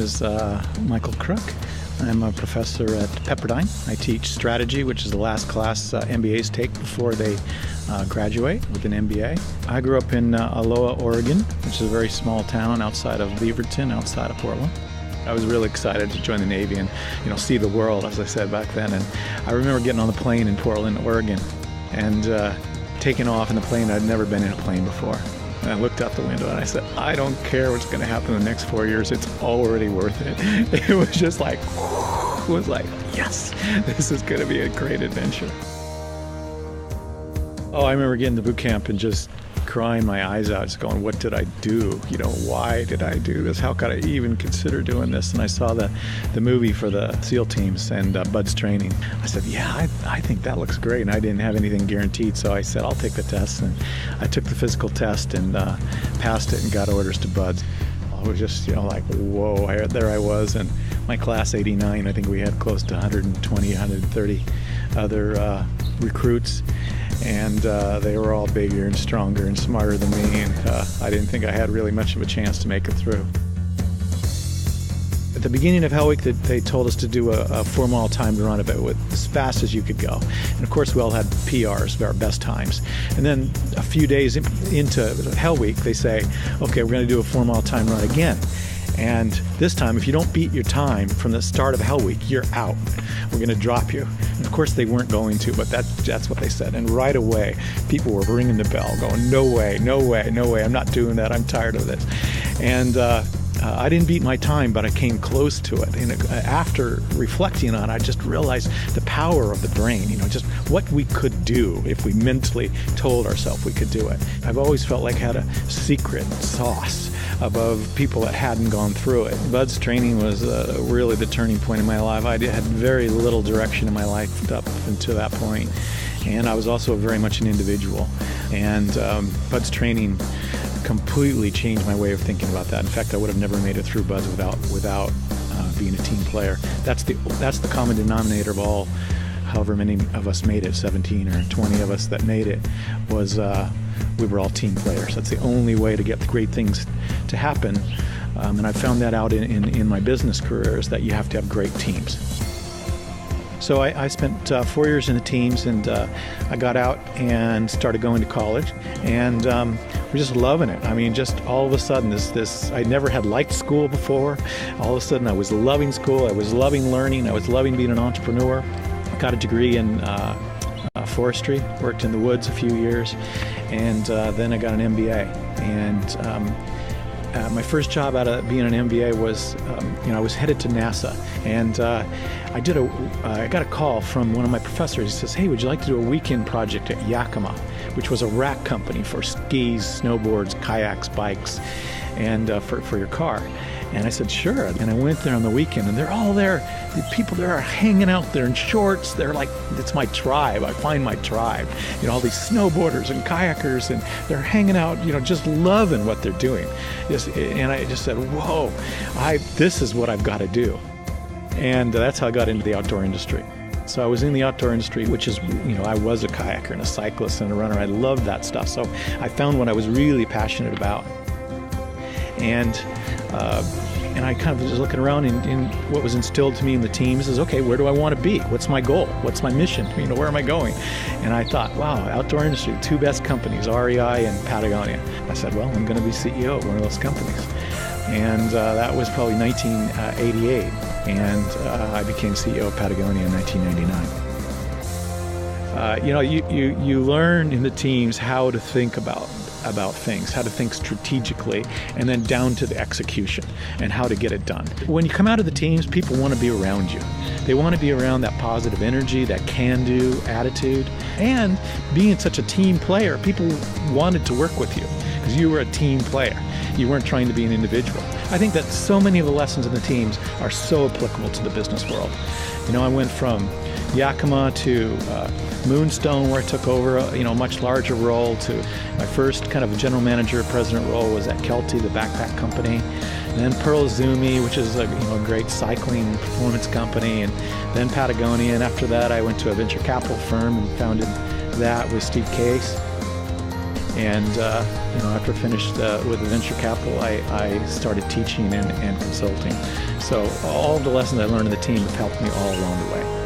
is Michael Crook. I'm a professor at Pepperdine. I teach strategy, which is the last class MBAs take before they graduate with an MBA. I grew up in Aloha, Oregon, which is a very small town outside of Beaverton, outside of Portland. I was really excited to join the Navy and, see the world, as I said back then. And I remember getting on the plane in Portland, Oregon, and taking off in the plane. I'd never been in a plane before. And I looked out the window and I said, I don't care what's going to happen in the next 4 years. It's already worth it. It was just like, it was like, yes, this is going to be a great adventure. Oh, I remember getting to boot camp and just crying my eyes out, just going, what did I do? Why did I do this? How could I even consider doing this? And I saw the movie for the SEAL teams and Bud's training. I said, yeah, I think that looks great. And I didn't have anything guaranteed, so I said, I'll take the test. And I took the physical test and passed it and got orders to Bud's. I was just, like, whoa, there I was. And my class 89, I think we had close to 120, 130 other recruits. And they were all bigger and stronger and smarter than me, and I didn't think I had really much of a chance to make it through. At the beginning of Hell Week, they told us to do a 4-mile timed run of it with as fast as you could go. And of course, we all had PRs, our best times. And then a few days into Hell Week, they say, okay, we're going to do a 4-mile time run again. And this time, if you don't beat your time from the start of Hell Week, you're out. We're going to drop you. And of course, they weren't going to, but that's what they said. And right away, people were ringing the bell, going, no way, no way, no way. I'm not doing that. I'm tired of this. And I didn't beat my time, but I came close to it. And after reflecting on it, I just realized the power of the brain, just what we could do if we mentally told ourselves we could do it. I've always felt like I had a secret sauce above people that hadn't gone through it. Bud's training was really the turning point in my life. I had very little direction in my life up until that point. And I was also very much an individual. And Bud's training completely changed my way of thinking about that. In fact, I would have never made it through Bud's without being a team player. That's the common denominator of all, however many of us made it, 17 or 20 of us that made it, was we were all team players. That's the only way to get the great things to happen. And I found that out in my business career, is that you have to have great teams. So I spent 4 years in the teams, and I got out and started going to college, and we're just loving it. I mean, just all of a sudden, I never had liked school before. All of a sudden, I was loving school. I was loving learning. I was loving being an entrepreneur. Got a degree in forestry, worked in the woods a few years, and then I got an MBA. And my first job out of being an MBA was, I was headed to NASA, and I got a call from one of my professors. He says, hey, would you like to do a weekend project at Yakima, which was a rack company for skis, snowboards, kayaks, bikes, and for your car. And I said, sure. And I went there on the weekend, and they're all there. The people there are hanging out there in shorts. They're like, it's my tribe. I find my tribe. All these snowboarders and kayakers, and they're hanging out, just loving what they're doing. And I just said, whoa, this is what I've got to do. And that's how I got into the outdoor industry. So I was in the outdoor industry, which is, I was a kayaker and a cyclist and a runner. I loved that stuff. So I found what I was really passionate about. And I kind of was looking around, and what was instilled to me in the teams is, okay, where do I want to be? What's my goal? What's my mission? Where am I going? And I thought, wow, outdoor industry, 2 best companies, REI and Patagonia. I said, well, I'm going to be CEO of one of those companies. And that was probably 1988. And I became CEO of Patagonia in 1999. You learn in the teams how to think about things, how to think strategically, and then down to the execution and how to get it done. When you come out of the teams, people want to be around you. They want to be around that positive energy, that can-do attitude. And being such a team player, people wanted to work with you because you were a team player. You weren't trying to be an individual. I think that so many of the lessons in the teams are so applicable to the business world. I went from Yakima to Moonstone, where I took over a much larger role, to my first kind of general manager, president role was at Kelty, the backpack company. And then Pearl Izumi, which is a great cycling performance company, and then Patagonia. And after that, I went to a venture capital firm and founded that with Steve Case. And after I finished with venture capital, I started teaching and consulting. So all of the lessons I learned in the team have helped me all along the way.